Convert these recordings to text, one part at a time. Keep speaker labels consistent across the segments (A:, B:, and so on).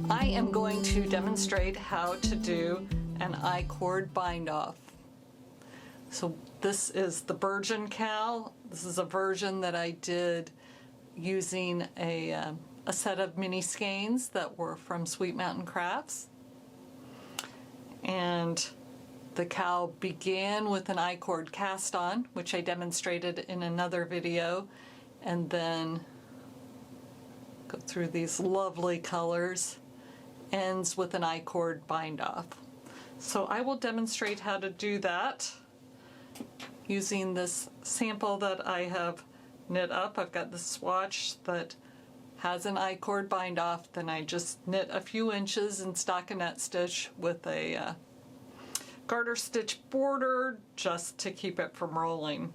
A: I am going to demonstrate how to do an I-cord bind off. So this is the Virgin cowl. This is a version that I did using a set of mini skeins that were from Sweet Mountain Crafts. And the cowl began with an I-cord cast on, which I demonstrated in another video, and then go through these lovely colors, ends with an I-cord bind off. So I will demonstrate how to do that using this sample that I have knit up. I've got the swatch that has an I-cord bind off, then I just knit a few inches in stockinette stitch with a garter stitch border just to keep it from rolling.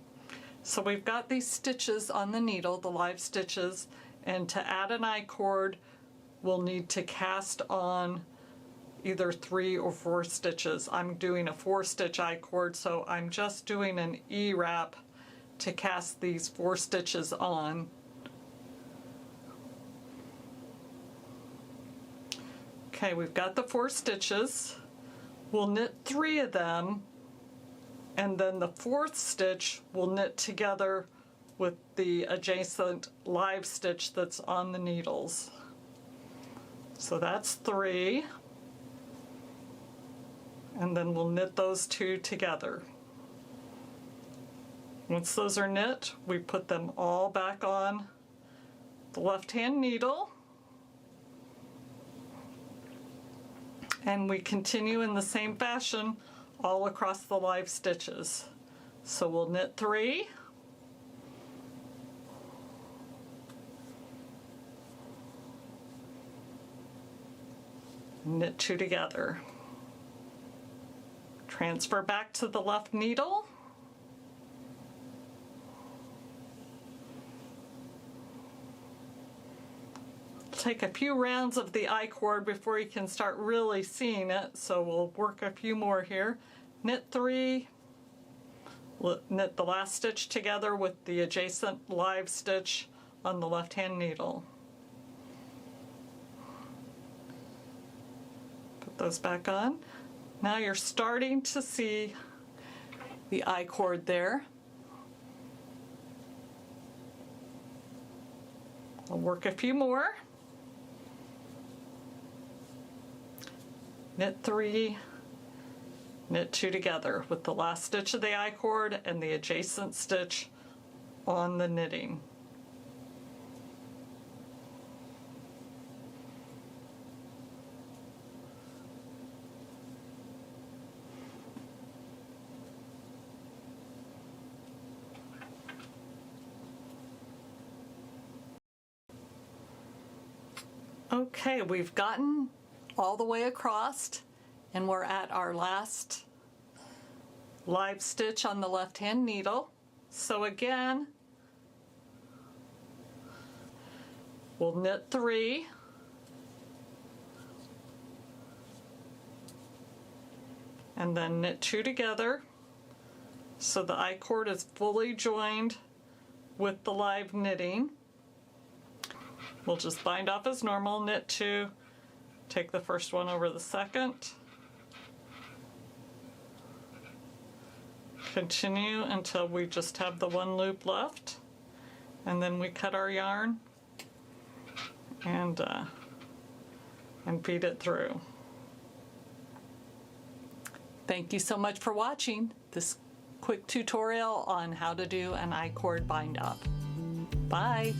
A: So we've got these stitches on the needle, the live stitches, and to add an I-cord we'll need to cast on either 3 or 4 stitches. I'm doing a 4-stitch I-cord, so I'm just doing an E-wrap to cast these 4 stitches on. Okay, we've got the 4 stitches. We'll knit 3 of them, and then the 4th stitch we'll knit together with the adjacent live stitch that's on the needles. So that's 3. And then we'll knit those 2 together. Once those are knit, we put them all back on the left-hand needle. And we continue in the same fashion all across the live stitches. So we'll knit 3. Knit 2 together. Transfer back to the left needle. Take a few rounds of the I-cord before you can start really seeing it, so we'll work a few more here. Knit 3, knit the last stitch together with the adjacent live stitch on the left-hand needle. Put those back on. Now you're starting to see the I-cord there. I'll work a few more. Knit 3, knit 2 together with the last stitch of the I-cord and the adjacent stitch on the knitting. Okay, we've gotten all the way across and we're at our last live stitch on the left hand needle. So again, we'll knit 3, and then knit 2 together so the I-cord is fully joined with the live knitting. We'll just bind off as normal, knit 2, take the first one over the second, continue until we just have the 1 loop left, and then we cut our yarn and feed it through. Thank you so much for watching this quick tutorial on how to do an I-cord bind off. Bye!